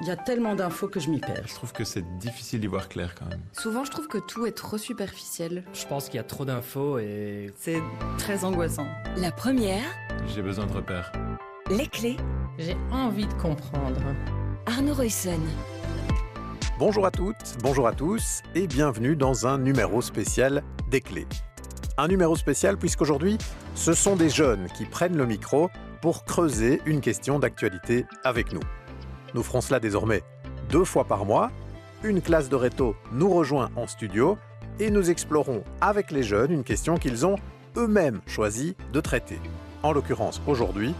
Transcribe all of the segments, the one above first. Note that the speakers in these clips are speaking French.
Il y a tellement d'infos que je m'y perds. Je trouve que c'est difficile d'y voir clair quand même. Souvent, je trouve que tout est trop superficiel. Je pense qu'il y a trop d'infos et... C'est très angoissant. La première, J'ai besoin de repères. les clés, J'ai envie de comprendre. Arnaud Roysson. Bonjour à toutes, bonjour à tous et bienvenue dans un numéro spécial des clés. Un numéro spécial puisqu'aujourd'hui, ce sont des jeunes qui prennent le micro pour creuser une question d'actualité avec nous. Nous ferons cela désormais 2 fois par mois. Une classe de réto nous rejoint en studio et nous explorons avec les jeunes une question qu'ils ont eux-mêmes choisi de traiter. En l'occurrence aujourd'hui,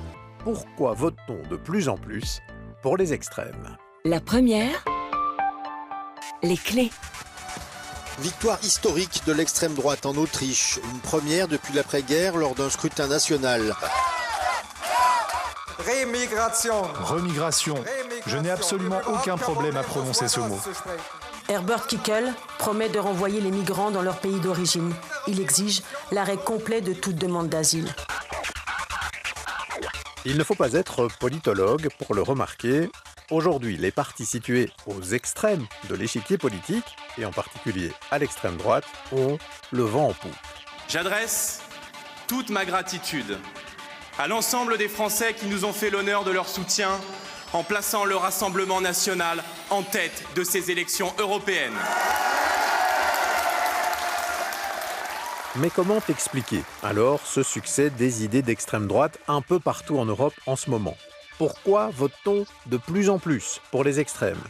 pourquoi vote-t-on de plus en plus pour les extrêmes ? La première, les clés. Victoire historique de l'extrême droite en Autriche, une première depuis l'après-guerre lors d'un scrutin national. Remigration. Je n'ai absolument aucun problème à prononcer ce mot. Herbert Kickl promet de renvoyer les migrants dans leur pays d'origine. Il exige l'arrêt complet de toute demande d'asile. Il ne faut pas être politologue pour le remarquer. Aujourd'hui, les partis situés aux extrêmes de l'échiquier politique, et en particulier à l'extrême droite, ont le vent en poupe. J'adresse toute ma gratitude à l'ensemble des Français qui nous ont fait l'honneur de leur soutien en plaçant le Rassemblement national en tête de ces élections européennes. Mais comment expliquer alors ce succès des idées d'extrême droite un peu partout en Europe en ce moment ? Pourquoi vote-t-on de plus en plus pour les extrêmes ?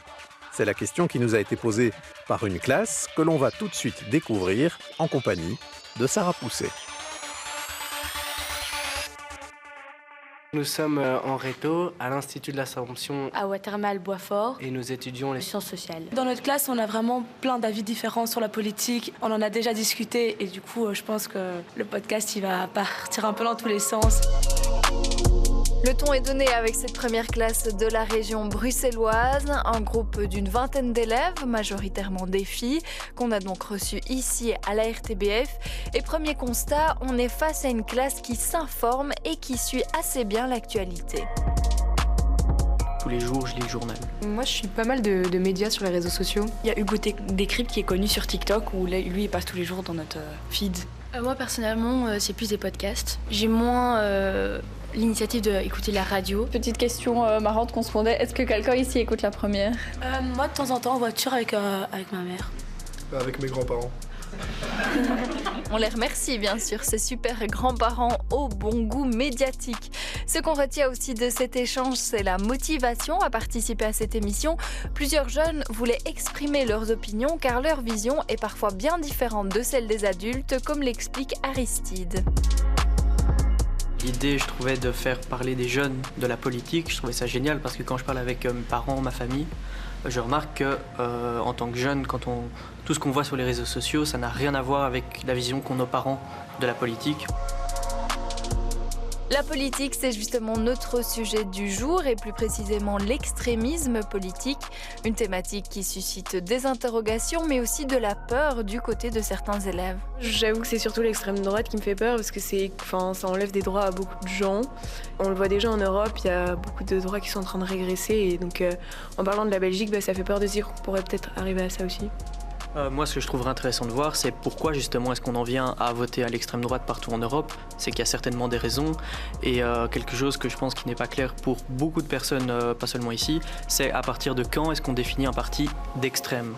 C'est la question qui nous a été posée par une classe que l'on va tout de suite découvrir en compagnie de Sarah Pousset. Nous sommes en réto à l'Institut de l'Assomption à Watermal-Boisfort et nous étudions les sciences sociales. Dans notre classe, on a vraiment plein d'avis différents sur la politique. On en a déjà discuté et du coup, je pense que le podcast, il va partir un peu dans tous les sens. Le ton est donné avec cette première classe de la région bruxelloise, un groupe d'une vingtaine d'élèves, majoritairement des filles, qu'on a donc reçu ici à la RTBF. Et premier constat, on est face à une classe qui s'informe et qui suit assez bien l'actualité. Tous les jours, je lis le journal. Moi, je suis pas mal de médias sur les réseaux sociaux. Il y a Hugo Décrypte qui est connu sur TikTok, où lui, il passe tous les jours dans notre feed. Moi, personnellement, c'est plus des podcasts. J'ai moins l'initiative d'écouter la radio. Petite question marrante qu'on se demandait, est-ce que quelqu'un ici écoute la première ? Moi, de temps en temps, en voiture avec ma mère. Avec mes grands-parents. On les remercie bien sûr, ces super grands-parents au bon goût médiatique. Ce qu'on retient aussi de cet échange, c'est la motivation à participer à cette émission. Plusieurs jeunes voulaient exprimer leurs opinions car leur vision est parfois bien différente de celle des adultes, comme l'explique Aristide. L'idée, je trouvais, de faire parler des jeunes de la politique, je trouvais ça génial parce que quand je parle avec mes parents, ma famille, je remarque que en tant que jeune, tout ce qu'on voit sur les réseaux sociaux, ça n'a rien à voir avec la vision qu'ont nos parents de la politique. La politique, c'est justement notre sujet du jour et plus précisément l'extrémisme politique, une thématique qui suscite des interrogations mais aussi de la peur du côté de certains élèves. J'avoue que c'est surtout l'extrême droite qui me fait peur parce que ça enlève des droits à beaucoup de gens. On le voit déjà en Europe, il y a beaucoup de droits qui sont en train de régresser et donc en parlant de la Belgique, ça fait peur de se dire qu'on pourrait peut-être arriver à ça aussi. Moi, ce que je trouverais intéressant de voir, c'est pourquoi justement est-ce qu'on en vient à voter à l'extrême droite partout en Europe. C'est qu'il y a certainement des raisons et quelque chose que je pense qui n'est pas clair pour beaucoup de personnes, pas seulement ici, c'est à partir de quand est-ce qu'on définit un parti d'extrême.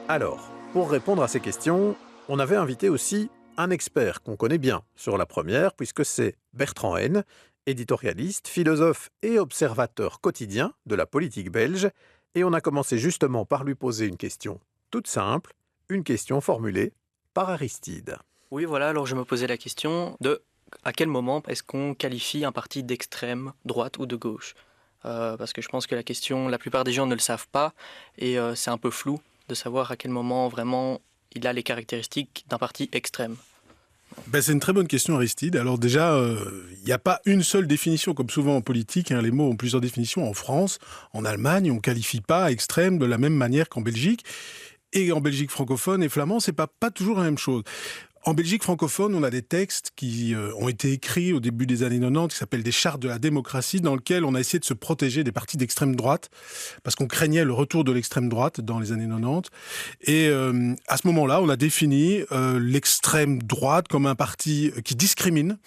Alors, pour répondre à ces questions, on avait invité aussi un expert qu'on connaît bien sur la première, puisque c'est Bertrand Haine, éditorialiste, philosophe et observateur quotidien de la politique belge. Et on a commencé justement par lui poser une question toute simple, une question formulée par Aristide. Oui, voilà, alors je me posais la question de à quel moment est-ce qu'on qualifie un parti d'extrême droite ou de gauche ? Parce que je pense que la plupart des gens ne le savent pas et c'est un peu flou de savoir à quel moment vraiment il a les caractéristiques d'un parti extrême. C'est une très bonne question, Aristide. Alors déjà, il n'y a pas une seule définition, comme souvent en politique, les mots ont plusieurs définitions. En France, en Allemagne, on ne qualifie pas extrême de la même manière qu'en Belgique. Et en Belgique francophone et flamand, c'est pas toujours la même chose. En Belgique francophone, on a des textes qui ont été écrits au début des années 90, qui s'appellent des chartes de la démocratie, dans lesquelles on a essayé de se protéger des partis d'extrême droite, parce qu'on craignait le retour de l'extrême droite dans les années 90. Et à ce moment-là, on a défini l'extrême droite comme un parti qui discrimine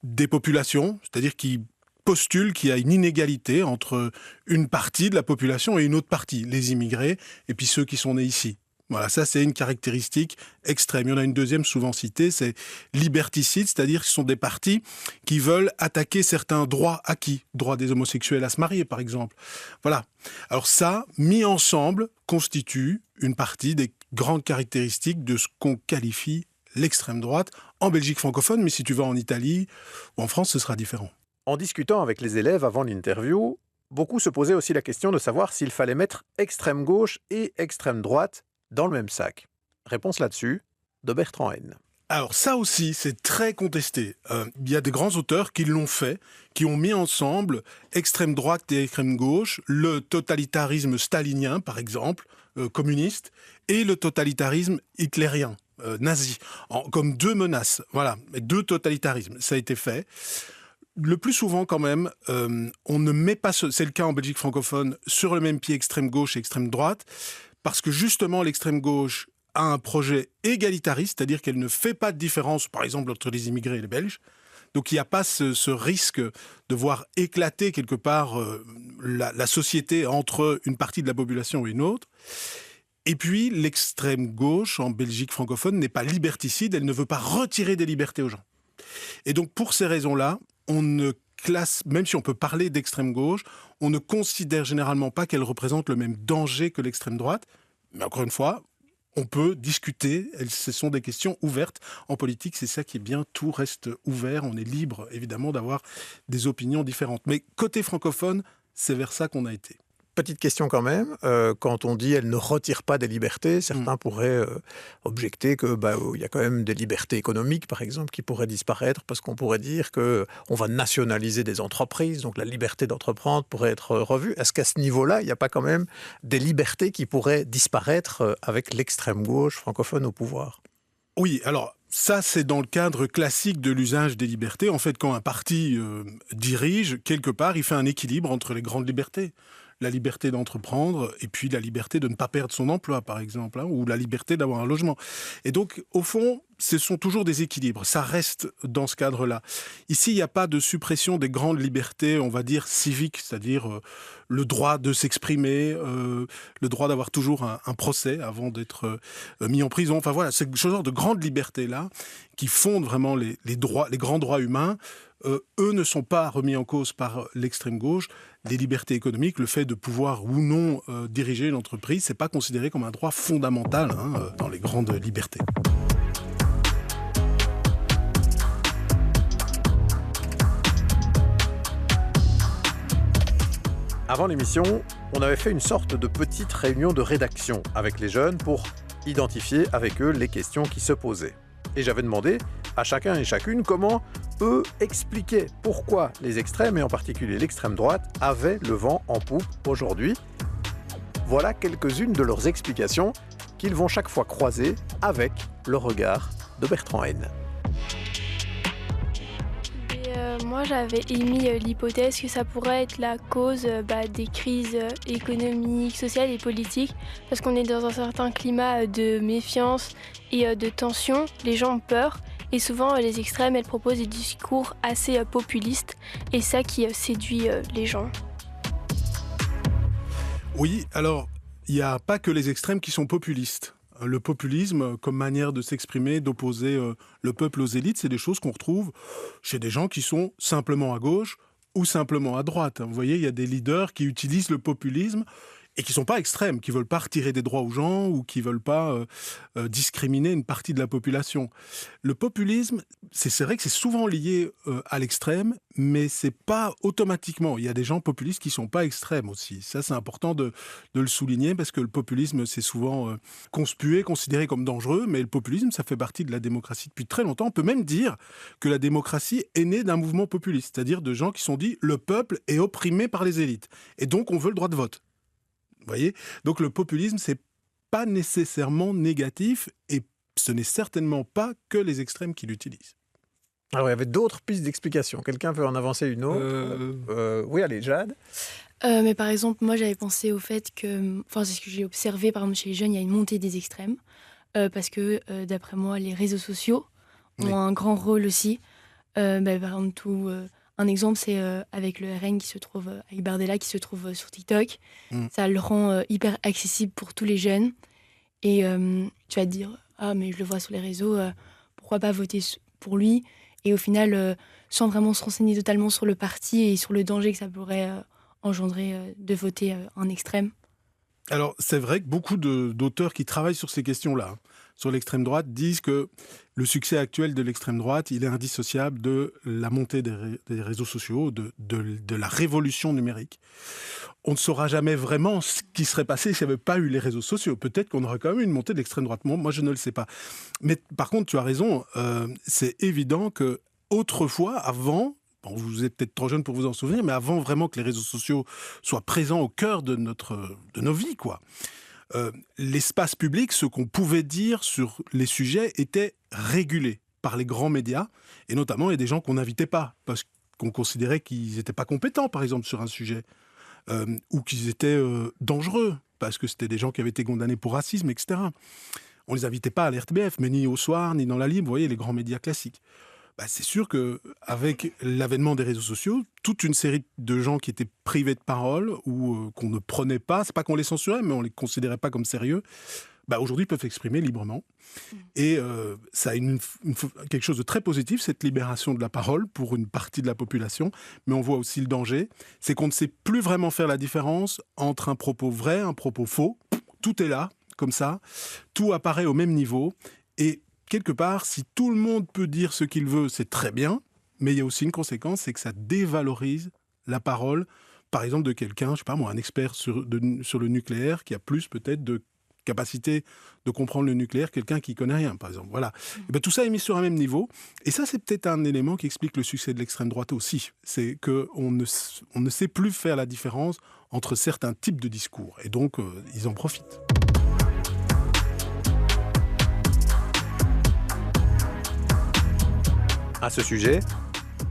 des populations, c'est-à-dire qui postule qu'il y a une inégalité entre une partie de la population et une autre partie, les immigrés, et puis ceux qui sont nés ici. Voilà, ça c'est une caractéristique extrême. Il y en a une deuxième souvent citée, c'est liberticide, c'est-à-dire que ce sont des partis qui veulent attaquer certains droits acquis, droit des homosexuels à se marier par exemple. Voilà. Alors ça, mis ensemble, constitue une partie des grandes caractéristiques de ce qu'on qualifie l'extrême droite en Belgique francophone, mais si tu vas en Italie ou en France, ce sera différent. En discutant avec les élèves avant l'interview, beaucoup se posaient aussi la question de savoir s'il fallait mettre extrême gauche et extrême droite dans le même sac. Réponse là-dessus de Bertrand Haine. Alors ça aussi, c'est très contesté. Il y a des grands auteurs qui l'ont fait, qui ont mis ensemble extrême droite et extrême gauche, le totalitarisme stalinien, par exemple, communiste, et le totalitarisme hitlérien, nazi, comme deux menaces. Voilà, deux totalitarismes. Ça a été fait. Le plus souvent, quand même, on ne met pas, c'est le cas en Belgique francophone, sur le même pied extrême gauche et extrême droite, parce que justement, l'extrême gauche a un projet égalitariste, c'est-à-dire qu'elle ne fait pas de différence, par exemple, entre les immigrés et les Belges. Donc il n'y a pas ce risque de voir éclater quelque part la société entre une partie de la population et une autre. Et puis, l'extrême gauche, en Belgique francophone, n'est pas liberticide, elle ne veut pas retirer des libertés aux gens. Et donc, pour ces raisons-là, on ne classe, même si on peut parler d'extrême gauche, on ne considère généralement pas qu'elle représente le même danger que l'extrême droite. Mais encore une fois, on peut discuter, ce sont des questions ouvertes. En politique, c'est ça qui est bien, tout reste ouvert, on est libre évidemment d'avoir des opinions différentes. Mais côté francophone, c'est vers ça qu'on a été. Petite question quand même, quand on dit « elle ne retire pas des libertés », certains pourraient objecter que il y a quand même des libertés économiques, par exemple, qui pourraient disparaître parce qu'on pourrait dire qu'on va nationaliser des entreprises, donc la liberté d'entreprendre pourrait être revue. Est-ce qu'à ce niveau-là, il n'y a pas quand même des libertés qui pourraient disparaître avec l'extrême gauche francophone au pouvoir ? Oui, alors ça c'est dans le cadre classique de l'usage des libertés. En fait, quand un parti dirige, quelque part, il fait un équilibre entre les grandes libertés. La liberté d'entreprendre et puis la liberté de ne pas perdre son emploi, par exemple, ou la liberté d'avoir un logement. Et donc, au fond, ce sont toujours des équilibres. Ça reste dans ce cadre-là. Ici, il n'y a pas de suppression des grandes libertés, on va dire, civiques, c'est-à-dire le droit de s'exprimer, le droit d'avoir toujours un procès avant d'être mis en prison. Enfin voilà, c'est ce genre de grandes libertés-là qui fondent vraiment les grands droits humains. Eux ne sont pas remis en cause par l'extrême gauche. Les libertés économiques, le fait de pouvoir ou non diriger une entreprise, c'est pas considéré comme un droit fondamental dans les grandes libertés. Avant l'émission, on avait fait une sorte de petite réunion de rédaction avec les jeunes pour identifier avec eux les questions qui se posaient. Et j'avais demandé à chacun et chacune comment eux expliquaient pourquoi les extrêmes, et en particulier l'extrême droite, avaient le vent en poupe aujourd'hui. Voilà quelques-unes de leurs explications qu'ils vont chaque fois croiser avec le regard de Bertrand Haine. Moi, j'avais émis l'hypothèse que ça pourrait être la cause des crises économiques, sociales et politiques, parce qu'on est dans un certain climat de méfiance et de tension. Les gens ont peur, et souvent les extrêmes, elles proposent des discours assez populistes, et ça qui séduit les gens. Oui, alors, il n'y a pas que les extrêmes qui sont populistes. Le populisme, comme manière de s'exprimer, d'opposer le peuple aux élites, c'est des choses qu'on retrouve chez des gens qui sont simplement à gauche ou simplement à droite. Vous voyez, il y a des leaders qui utilisent le populisme et qui ne sont pas extrêmes, qui ne veulent pas retirer des droits aux gens ou qui ne veulent pas discriminer une partie de la population. Le populisme, c'est vrai que c'est souvent lié à l'extrême, mais ce n'est pas automatiquement. Il y a des gens populistes qui ne sont pas extrêmes aussi. Ça, c'est important de le souligner parce que le populisme, c'est souvent conspué, considéré comme dangereux, mais le populisme, ça fait partie de la démocratie depuis très longtemps. On peut même dire que la démocratie est née d'un mouvement populiste, c'est-à-dire de gens qui se sont dit « le peuple est opprimé par les élites et donc on veut le droit de vote ». Vous voyez ? Donc le populisme, c'est pas nécessairement négatif et ce n'est certainement pas que les extrêmes qui l'utilisent. Alors, il y avait d'autres pistes d'explication. Quelqu'un peut en avancer une autre Oui, allez, Jade. Mais par exemple, moi, j'avais pensé au fait que... Enfin, c'est ce que j'ai observé, par exemple, chez les jeunes, il y a une montée des extrêmes. Parce que, d'après moi, les réseaux sociaux ont un grand rôle aussi. Par exemple, un exemple, c'est avec le RN qui se trouve, avec Bardella qui se trouve sur TikTok. Ça le rend hyper accessible pour tous les jeunes. Et tu vas te dire, ah, mais je le vois sur les réseaux, pourquoi pas voter pour lui ? Et au final, sans vraiment se renseigner totalement sur le parti et sur le danger que ça pourrait engendrer de voter un extrême. Alors, c'est vrai que beaucoup d'auteurs qui travaillent sur ces questions-là, sur l'extrême droite, disent que le succès actuel de l'extrême droite, il est indissociable de la montée des réseaux sociaux, de la révolution numérique. On ne saura jamais vraiment ce qui serait passé s'il n'y avait pas eu les réseaux sociaux. Peut-être qu'on aurait quand même eu une montée de l'extrême droite. Moi, je ne le sais pas. Mais par contre, tu as raison, c'est évident que autrefois, avant... Bon, vous êtes peut-être trop jeune pour vous en souvenir, mais avant vraiment que les réseaux sociaux soient présents au cœur de nos vies, quoi. L'espace public, ce qu'on pouvait dire sur les sujets était régulé par les grands médias, et notamment il y a des gens qu'on n'invitait pas, parce qu'on considérait qu'ils n'étaient pas compétents, par exemple, sur un sujet, ou qu'ils étaient dangereux, parce que c'était des gens qui avaient été condamnés pour racisme, etc. On ne les invitait pas à l'RTBF, mais ni au Soir, ni dans La Libre, vous voyez, les grands médias classiques. C'est sûr qu'avec l'avènement des réseaux sociaux, toute une série de gens qui étaient privés de parole ou qu'on ne prenait pas, c'est pas qu'on les censurait, mais on les considérait pas comme sérieux, aujourd'hui peuvent s'exprimer librement. Et ça a quelque chose de très positif, cette libération de la parole pour une partie de la population, mais on voit aussi le danger, c'est qu'on ne sait plus vraiment faire la différence entre un propos vrai, un propos faux. Tout est là, comme ça, tout apparaît au même niveau, et quelque part, si tout le monde peut dire ce qu'il veut, c'est très bien, mais il y a aussi une conséquence, c'est que ça dévalorise la parole, par exemple, de quelqu'un, je sais pas moi, un expert sur le nucléaire, qui a plus peut-être de capacité de comprendre le nucléaire, quelqu'un qui connaît rien, par exemple. Voilà. Et tout ça est mis sur un même niveau, et ça, c'est peut-être un élément qui explique le succès de l'extrême droite aussi. C'est qu'on ne sait plus faire la différence entre certains types de discours, et donc ils en profitent. À ce sujet,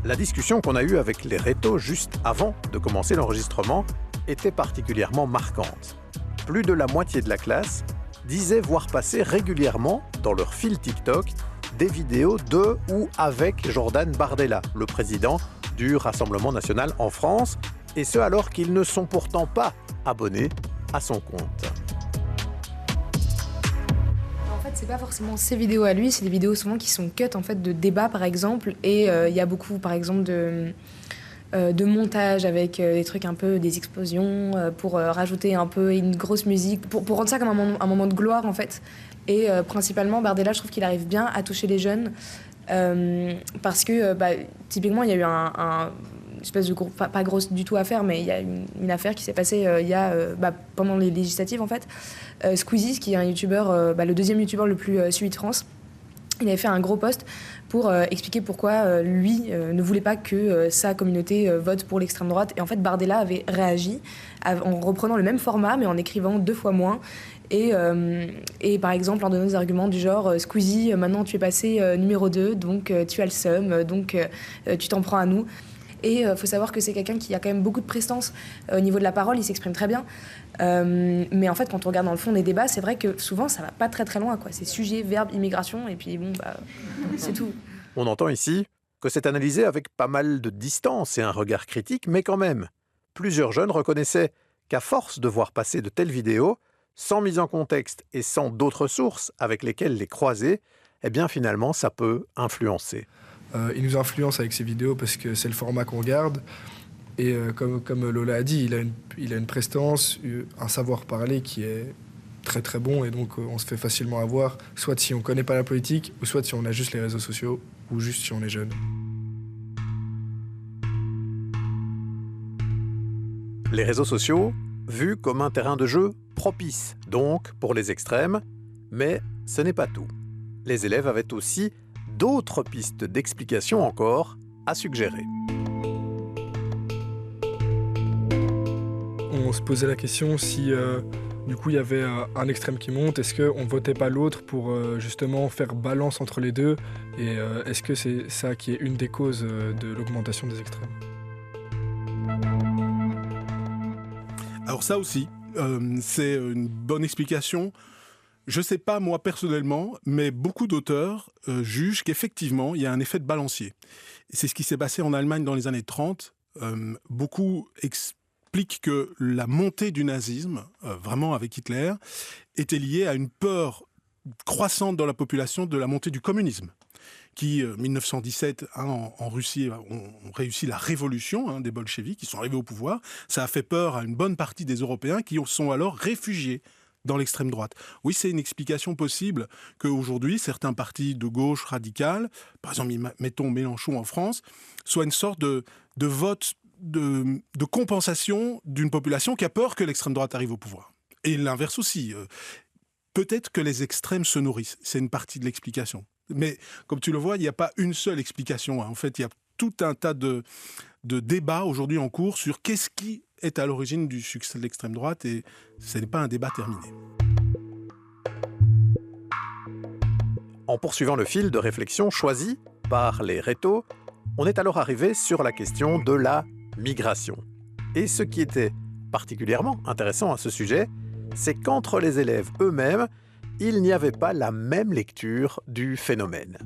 la discussion qu'on a eue avec les rétos juste avant de commencer l'enregistrement était particulièrement marquante. Plus de la moitié de la classe disait voir passer régulièrement dans leur fil TikTok des vidéos de ou avec Jordan Bardella, le président du Rassemblement national en France, et ce alors qu'ils ne sont pourtant pas abonnés à son compte. C'est pas forcément ces vidéos à lui, c'est des vidéos souvent qui sont cut en fait de débats par exemple, et il y a beaucoup par exemple de montage avec des trucs un peu des explosions pour rajouter un peu une grosse musique pour rendre ça comme un moment de gloire en fait. Et principalement Bardella, je trouve qu'il arrive bien à toucher les jeunes parce que typiquement il y a eu une espèce de groupe, pas grosse du tout affaire, mais il y a une affaire qui s'est passée pendant les législatives en fait. Squeezie, qui est un youtubeur, le deuxième youtubeur le plus suivi de France, il avait fait un gros post pour expliquer pourquoi lui ne voulait pas que sa communauté vote pour l'extrême droite. Et en fait, Bardella avait réagi en reprenant le même format, mais en écrivant 2 fois moins. Et par exemple, en donnant des arguments du genre « Squeezie, maintenant tu es passé numéro 2, donc tu as le seum, donc tu t'en prends à nous ». Et il faut savoir que c'est quelqu'un qui a quand même beaucoup de prestance au niveau de la parole, il s'exprime très bien. Mais en fait, quand on regarde dans le fond des débats, c'est vrai que souvent, ça va pas très très loin, quoi. C'est sujet, verbe, immigration, et puis c'est tout. On entend ici que c'est analysé avec pas mal de distance et un regard critique, mais quand même, plusieurs jeunes reconnaissaient qu'à force de voir passer de telles vidéos, sans mise en contexte et sans d'autres sources avec lesquelles les croiser, eh bien finalement, ça peut influencer. Il nous influence avec ses vidéos parce que c'est le format qu'on regarde. Et comme Lola a dit, il a une prestance, un savoir-parler qui est très très bon. Et donc on se fait facilement avoir, soit si on ne connaît pas la politique, ou soit si on a juste les réseaux sociaux, ou juste si on est jeune. Les réseaux sociaux, vus comme un terrain de jeu propice, donc pour les extrêmes. Mais ce n'est pas tout. Les élèves avaient aussi d'autres pistes d'explication encore à suggérer. On se posait la question si Du coup, il y avait un extrême qui monte. Est-ce qu'on ne votait pas l'autre pour justement faire balance entre les deux? Et est-ce que c'est ça qui est une des causes de l'augmentation des extrêmes? Alors ça aussi, c'est une bonne explication. Je ne sais pas moi personnellement, mais beaucoup d'auteurs jugent qu'effectivement, il y a un effet de balancier. Et c'est ce qui s'est passé en Allemagne dans les années 30. Beaucoup expliquent que la montée du nazisme, vraiment avec Hitler, était liée à une peur croissante dans la population de la montée du communisme, qui, 1917, en Russie, ont réussi la révolution des bolcheviks, qui sont arrivés au pouvoir. Ça a fait peur à une bonne partie des Européens qui sont alors réfugiés dans l'extrême droite. Oui, c'est une explication possible qu'aujourd'hui, certains partis de gauche radicale, par exemple, mettons Mélenchon en France, soient une sorte de vote de compensation d'une population qui a peur que l'extrême droite arrive au pouvoir. Et l'inverse aussi. Peut-être que les extrêmes se nourrissent. C'est une partie de l'explication. Mais comme tu le vois, il n'y a pas une seule explication. En fait, il y a tout un tas de débats aujourd'hui en cours sur qu'est-ce qui est à l'origine du succès de l'extrême droite, et ce n'est pas un débat terminé. En poursuivant le fil de réflexion choisi par les rétos, on est alors arrivé sur la question de la migration. Et ce qui était particulièrement intéressant à ce sujet, c'est qu'entre les élèves eux-mêmes, il n'y avait pas la même lecture du phénomène.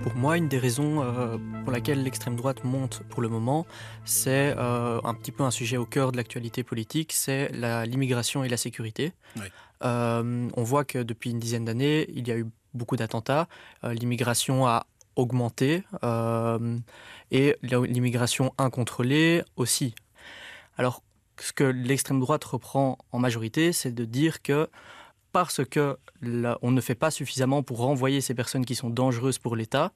Pour moi, une des raisons pour laquelle l'extrême droite monte pour le moment, c'est un petit peu un sujet au cœur de l'actualité politique, c'est l'immigration et la sécurité. Oui. On voit que depuis une dizaine d'années, il y a eu beaucoup d'attentats, l'immigration a augmenté et l'immigration incontrôlée aussi. Alors, ce que l'extrême droite reprend en majorité, c'est de dire que parce qu'on ne fait pas suffisamment pour renvoyer ces personnes qui sont dangereuses pour l'État,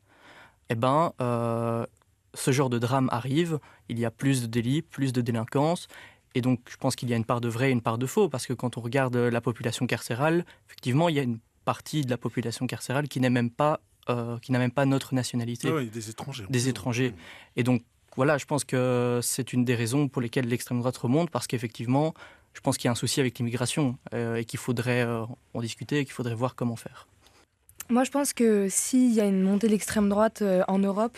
ce genre de drame arrive, il y a plus de délits, plus de délinquance, et donc je pense qu'il y a une part de vrai et une part de faux, parce que quand on regarde la population carcérale, effectivement, il y a une partie de la population carcérale qui n'a même pas notre nationalité. Oui, des étrangers. Des étrangers. Et donc, voilà, je pense que c'est une des raisons pour lesquelles l'extrême droite remonte, parce qu'effectivement, je pense qu'il y a un souci avec l'immigration et qu'il faudrait en discuter et qu'il faudrait voir comment faire. Moi, je pense que s'il y a une montée de l'extrême droite en Europe,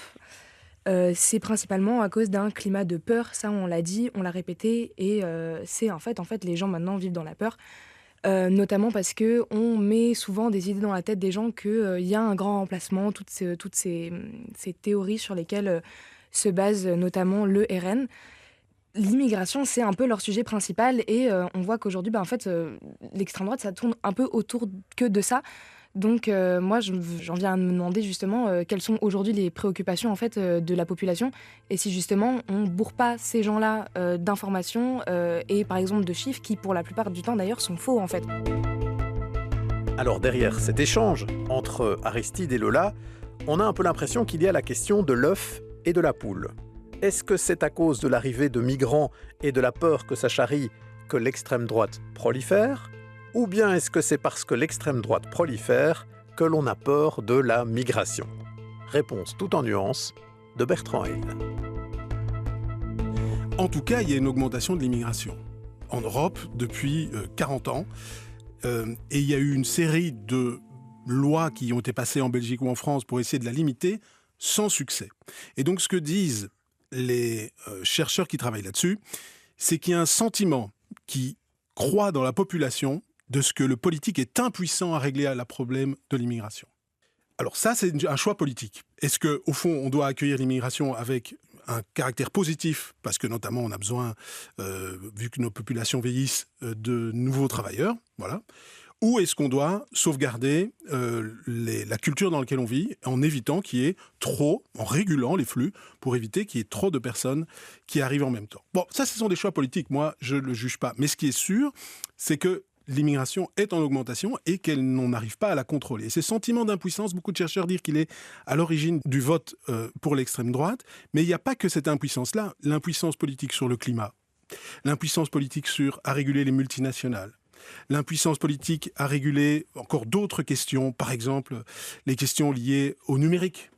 c'est principalement à cause d'un climat de peur. Ça, on l'a dit, on l'a répété, et c'est en fait, les gens maintenant vivent dans la peur. Notamment parce qu'on met souvent des idées dans la tête des gens qu'il y a un grand remplacement, toutes ces théories sur lesquelles se base notamment le RN. L'immigration, c'est un peu leur sujet principal, et on voit qu'aujourd'hui, l'extrême droite, ça tourne un peu autour que de ça. Donc moi, j'en viens à me demander justement quelles sont aujourd'hui les préoccupations en fait, de la population, et si justement on ne bourre pas ces gens-là d'informations et par exemple de chiffres qui, pour la plupart du temps d'ailleurs, sont faux en fait. Alors derrière cet échange entre Aristide et Lola, on a un peu l'impression qu'il y a la question de l'œuf et de la poule. Est-ce que c'est à cause de l'arrivée de migrants et de la peur que ça charrie que l'extrême droite prolifère ? Ou bien est-ce que c'est parce que l'extrême droite prolifère que l'on a peur de la migration ? Réponse tout en nuances de Bertrand Hayne. En tout cas, il y a une augmentation de l'immigration en Europe depuis 40 ans. Et il y a eu une série de lois qui ont été passées en Belgique ou en France pour essayer de la limiter, sans succès. Et donc ce que disent les chercheurs qui travaillent là-dessus, c'est qu'il y a un sentiment qui croît dans la population de ce que le politique est impuissant à régler le problème de l'immigration. Alors ça, c'est un choix politique. Est-ce qu'au fond, on doit accueillir l'immigration avec un caractère positif, parce que notamment on a besoin, vu que nos populations vieillissent, de nouveaux travailleurs, voilà. Ou est-ce qu'on doit sauvegarder la culture dans laquelle on vit, en évitant qu'il y ait trop, en régulant les flux, pour éviter qu'il y ait trop de personnes qui arrivent en même temps. Bon, ça, ce sont des choix politiques, moi, je ne le juge pas. Mais ce qui est sûr, c'est que l'immigration est en augmentation et qu'on n'arrive pas à la contrôler. Et ce sentiment d'impuissance, beaucoup de chercheurs disent qu'il est à l'origine du vote pour l'extrême droite, mais il n'y a pas que cette impuissance-là. L'impuissance politique sur le climat, l'impuissance politique à réguler les multinationales, l'impuissance politique à réguler encore d'autres questions, par exemple les questions liées au numérique,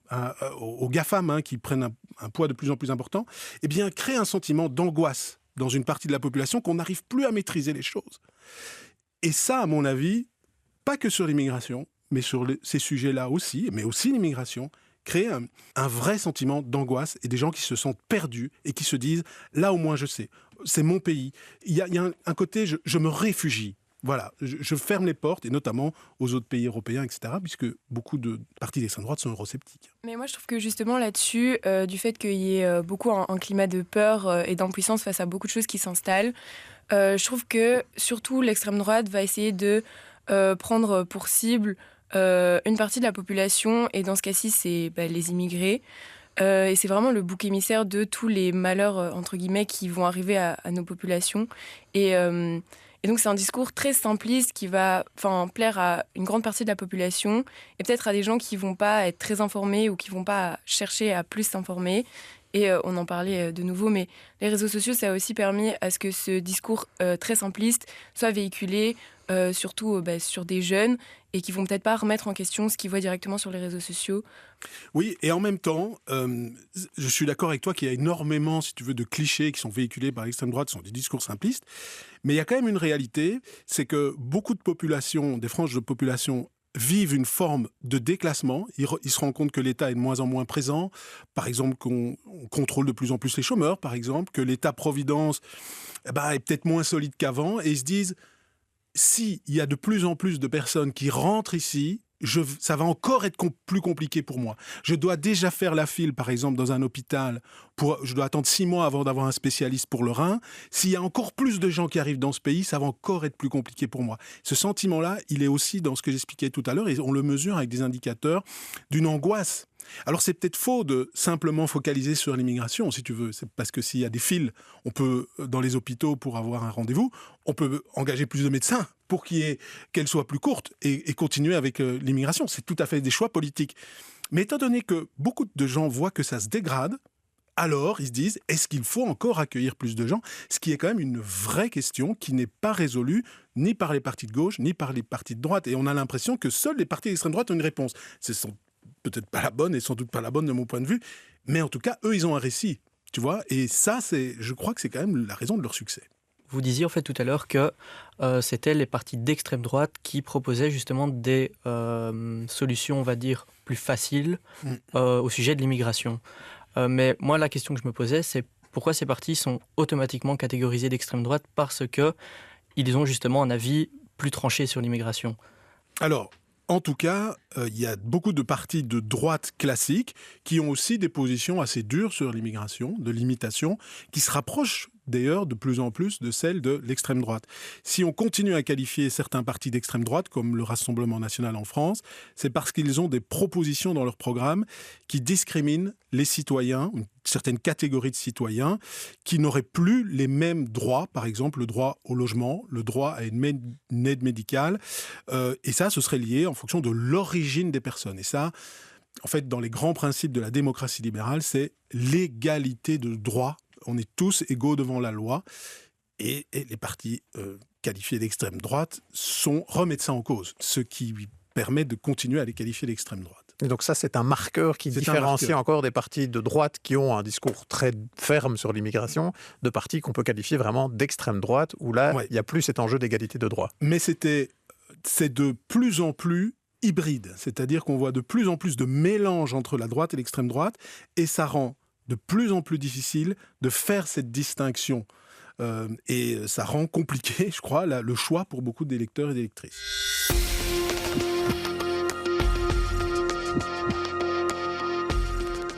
aux GAFAM qui prennent un poids de plus en plus important, eh bien, crée un sentiment d'angoisse dans une partie de la population qu'on n'arrive plus à maîtriser les choses. Et ça, à mon avis, pas que sur l'immigration, mais sur ces sujets-là aussi, mais aussi l'immigration, crée un vrai sentiment d'angoisse et des gens qui se sentent perdus et qui se disent « là au moins je sais, c'est mon pays ». Il y a un côté « je me réfugie ». Voilà, je ferme les portes, et notamment aux autres pays européens, etc., puisque beaucoup de partis d'extrême droite sont eurosceptiques. Mais moi, je trouve que justement là-dessus, du fait qu'il y ait beaucoup un climat de peur et d'impuissance face à beaucoup de choses qui s'installent, je trouve que surtout l'extrême droite va essayer de prendre pour cible une partie de la population, et dans ce cas-ci, c'est les immigrés. Et c'est vraiment le bouc émissaire de tous les malheurs, entre guillemets, qui vont arriver à nos populations. Et donc, c'est un discours très simpliste qui va plaire à une grande partie de la population et peut-être à des gens qui ne vont pas être très informés ou qui ne vont pas chercher à plus s'informer. Et on en parlait de nouveau, mais les réseaux sociaux, ça a aussi permis à ce que ce discours très simpliste soit véhiculé, surtout sur des jeunes, et qui ne vont peut-être pas remettre en question ce qu'ils voient directement sur les réseaux sociaux. Oui, et en même temps, je suis d'accord avec toi qu'il y a énormément, si tu veux, de clichés qui sont véhiculés par l'extrême droite, ce sont des discours simplistes, mais il y a quand même une réalité, c'est que beaucoup de populations, des franges de population, vivent une forme de déclassement. Ils se rendent compte que l'État est de moins en moins présent. Par exemple, qu'on contrôle de plus en plus les chômeurs, par exemple, que l'État-providence est peut-être moins solide qu'avant. Et ils se disent, s'il y a de plus en plus de personnes qui rentrent ici, ça va encore être plus compliqué pour moi. Je dois déjà faire la file, par exemple, dans un hôpital. Je dois attendre 6 mois avant d'avoir un spécialiste pour le rein. S'il y a encore plus de gens qui arrivent dans ce pays, ça va encore être plus compliqué pour moi. Ce sentiment-là, il est aussi dans ce que j'expliquais tout à l'heure, et on le mesure avec des indicateurs d'une angoisse. Alors c'est peut-être faux de simplement focaliser sur l'immigration, si tu veux. C'est parce que s'il y a des files, on peut, dans les hôpitaux, pour avoir un rendez-vous, on peut engager plus de médecins pour qu'elle soit plus courte et continuer avec l'immigration. C'est tout à fait des choix politiques. Mais étant donné que beaucoup de gens voient que ça se dégrade, alors ils se disent, est-ce qu'il faut encore accueillir plus de gens ? Ce qui est quand même une vraie question qui n'est pas résolue ni par les partis de gauche, ni par les partis de droite. Et on a l'impression que seuls les partis d'extrême droite ont une réponse. Ce sont peut-être pas la bonne, et sans doute pas la bonne de mon point de vue, mais en tout cas, eux, ils ont un récit, tu vois, et ça, je crois que c'est quand même la raison de leur succès. Vous disiez en fait tout à l'heure que c'était les partis d'extrême droite qui proposaient justement des solutions, on va dire, plus faciles au sujet de l'immigration. Mais moi, la question que je me posais, c'est pourquoi ces partis sont automatiquement catégorisés d'extrême droite, parce qu'ils ont justement un avis plus tranché sur l'immigration. Alors, en tout cas, il y a beaucoup de partis de droite classiques qui ont aussi des positions assez dures sur l'immigration, de limitation, qui se rapprochent d'ailleurs de plus en plus de celles de l'extrême droite. Si on continue à qualifier certains partis d'extrême droite, comme le Rassemblement national en France, c'est parce qu'ils ont des propositions dans leur programme qui discriminent les citoyens, une certaine catégorie de citoyens, qui n'auraient plus les mêmes droits, par exemple le droit au logement, le droit à une aide médicale, et ça, ce serait lié en fonction de l'origine des personnes. Et ça, en fait, dans les grands principes de la démocratie libérale, c'est l'égalité de droit. On est tous égaux devant la loi, et les partis qualifiés d'extrême droite remettent ça en cause, ce qui permet de continuer à les qualifier d'extrême droite. Et donc ça, c'est un marqueur qui différencie encore des partis de droite qui ont un discours très ferme sur l'immigration, de partis qu'on peut qualifier vraiment d'extrême droite, où là, il n'y a plus cet enjeu d'égalité de droit. Mais c'est de plus en plus hybride, c'est-à-dire qu'on voit de plus en plus de mélange entre la droite et l'extrême droite, et ça rend de plus en plus difficile de faire cette distinction. Et ça rend compliqué, je crois, le choix pour beaucoup d'électeurs et d'électrices.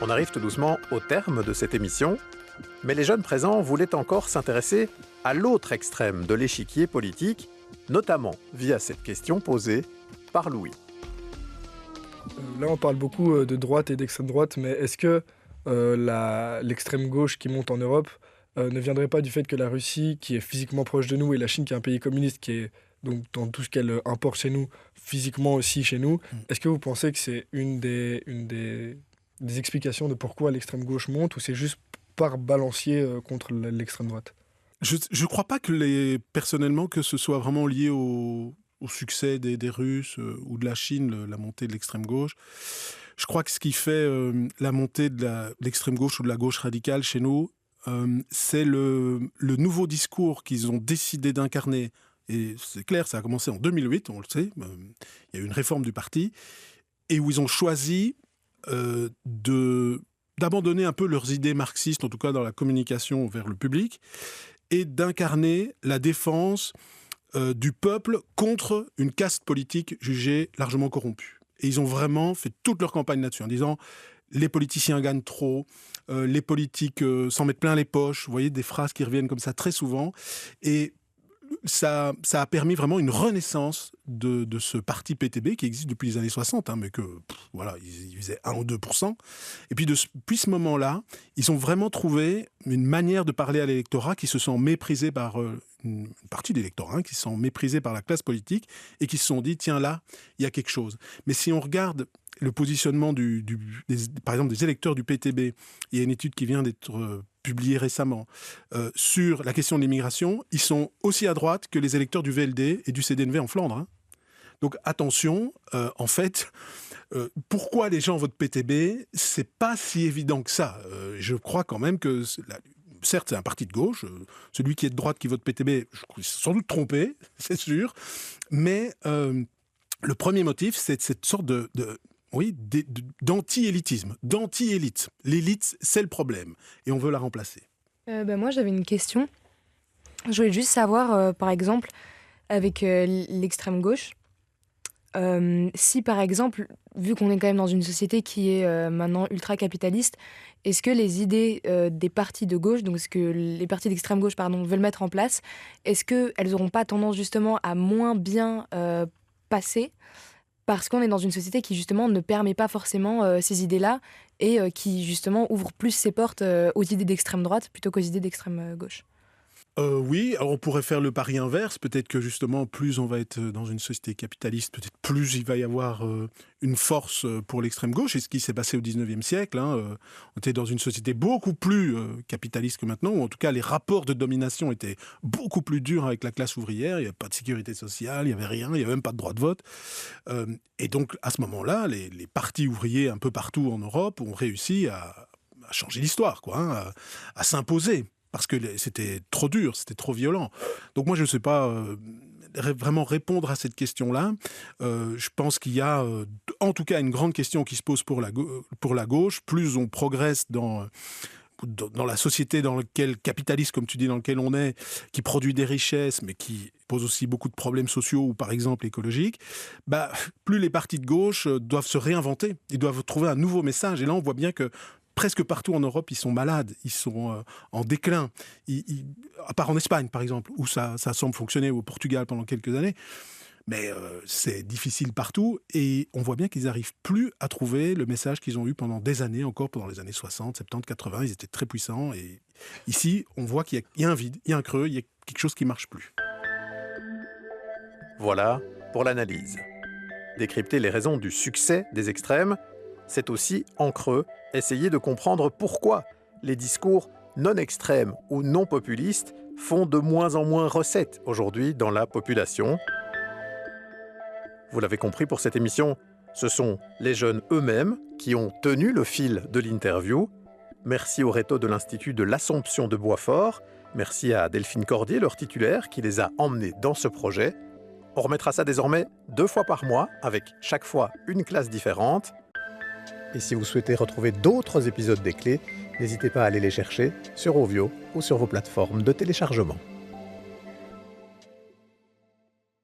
On arrive tout doucement au terme de cette émission, mais les jeunes présents voulaient encore s'intéresser à l'autre extrême de l'échiquier politique, notamment via cette question posée par Louis. Là, on parle beaucoup de droite et d'extrême droite, mais est-ce que l'extrême gauche qui monte en Europe ne viendrait pas du fait que la Russie, qui est physiquement proche de nous, et la Chine, qui est un pays communiste, qui est donc dans tout ce qu'elle importe chez nous, physiquement aussi chez nous, est-ce que vous pensez que c'est une des explications de pourquoi l'extrême gauche monte, ou c'est juste par balancier contre l'extrême droite ? Je ne crois pas personnellement que ce soit vraiment lié au succès des Russes ou de la Chine, la montée de l'extrême gauche. Je crois que ce qui fait la montée de l'extrême gauche ou de la gauche radicale chez nous, c'est le nouveau discours qu'ils ont décidé d'incarner. Et c'est clair, ça a commencé en 2008, on le sait. Il y a eu une réforme du parti. Et où ils ont choisi d'abandonner un peu leurs idées marxistes, en tout cas dans la communication vers le public, et d'incarner la défense du peuple contre une caste politique jugée largement corrompue. Et ils ont vraiment fait toute leur campagne là-dessus, en disant les politiciens gagnent trop, les politiques s'en mettent plein les poches. Vous voyez, des phrases qui reviennent comme ça très souvent. Et ça a permis vraiment une renaissance de ce parti PTB qui existe depuis les années 60, mais que, voilà, ils faisaient 1 ou 2%. Et puis, depuis ce moment-là, ils ont vraiment trouvé une manière de parler à l'électorat qui se sent méprisé par une partie de l'électorat, qui se sent méprisé par la classe politique et qui se sont dit, tiens, là, il y a quelque chose. Mais si on regarde le positionnement par exemple, des électeurs du PTB, il y a une étude qui vient d'être publiée récemment sur la question de l'immigration, ils sont aussi à droite que les électeurs du VLD et du CDNV en Flandre. Hein. Donc attention, en fait, pourquoi les gens votent PTB, c'est pas si évident que ça. Je crois quand même que, certes, c'est un parti de gauche, celui qui est de droite qui vote PTB, je crois qu'il s'est sans doute trompé, c'est sûr, mais le premier motif, c'est cette sorte d'anti-élitisme, d'anti-élite. L'élite, c'est le problème, et on veut la remplacer. Moi, j'avais une question. Je voulais juste savoir, par exemple, avec l'extrême gauche, si, par exemple, vu qu'on est quand même dans une société qui est maintenant ultra-capitaliste, est-ce que les idées des partis de gauche, donc ce que les partis d'extrême gauche, veulent mettre en place, est-ce qu'elles n'auront pas tendance justement à moins bien passer parce qu'on est dans une société qui, justement, ne permet pas forcément ces idées-là et qui, justement, ouvre plus ses portes aux idées d'extrême droite plutôt qu'aux idées d'extrême gauche? Oui, alors on pourrait faire le pari inverse. Peut-être que, justement, plus on va être dans une société capitaliste, peut-être plus il va y avoir une force pour l'extrême gauche. C'est ce qui s'est passé au 19e siècle. On était dans une société beaucoup plus capitaliste que maintenant, ou en tout cas, les rapports de domination étaient beaucoup plus durs avec la classe ouvrière. Il n'y avait pas de sécurité sociale, il n'y avait rien, il n'y avait même pas de droit de vote. Et donc, à ce moment-là, les partis ouvriers un peu partout en Europe ont réussi à changer l'histoire, à s'imposer. Parce que c'était trop dur, c'était trop violent. Donc moi, je ne sais pas vraiment répondre à cette question-là. Je pense qu'il y a, en tout cas, une grande question qui se pose pour la gauche. Plus on progresse dans la société dans laquelle, capitaliste, comme tu dis, dans laquelle on est, qui produit des richesses, mais qui pose aussi beaucoup de problèmes sociaux ou, par exemple, écologiques, plus les partis de gauche doivent se réinventer. Ils doivent trouver un nouveau message. Et là, on voit bien que presque partout en Europe, ils sont malades, ils sont en déclin. À part en Espagne, par exemple, où ça semble fonctionner, au Portugal pendant quelques années. Mais c'est difficile partout et on voit bien qu'ils n'arrivent plus à trouver le message qu'ils ont eu pendant des années, encore pendant les années 60, 70, 80. Ils étaient très puissants et ici, on voit qu'il y a un vide, il y a un creux, il y a quelque chose qui ne marche plus. Voilà pour l'analyse. Décrypter les raisons du succès des extrêmes, c'est aussi, en creux, essayer de comprendre pourquoi les discours non extrêmes ou non populistes font de moins en moins recette aujourd'hui dans la population. Vous l'avez compris pour cette émission, ce sont les jeunes eux-mêmes qui ont tenu le fil de l'interview. Merci au réseau de l'Institut de l'Assomption de Boitsfort. Merci à Delphine Cordier, leur titulaire, qui les a emmenés dans ce projet. On remettra ça désormais 2 fois par mois, avec chaque fois une classe différente. Et si vous souhaitez retrouver d'autres épisodes des Clés, n'hésitez pas à aller les chercher sur Ovio ou sur vos plateformes de téléchargement.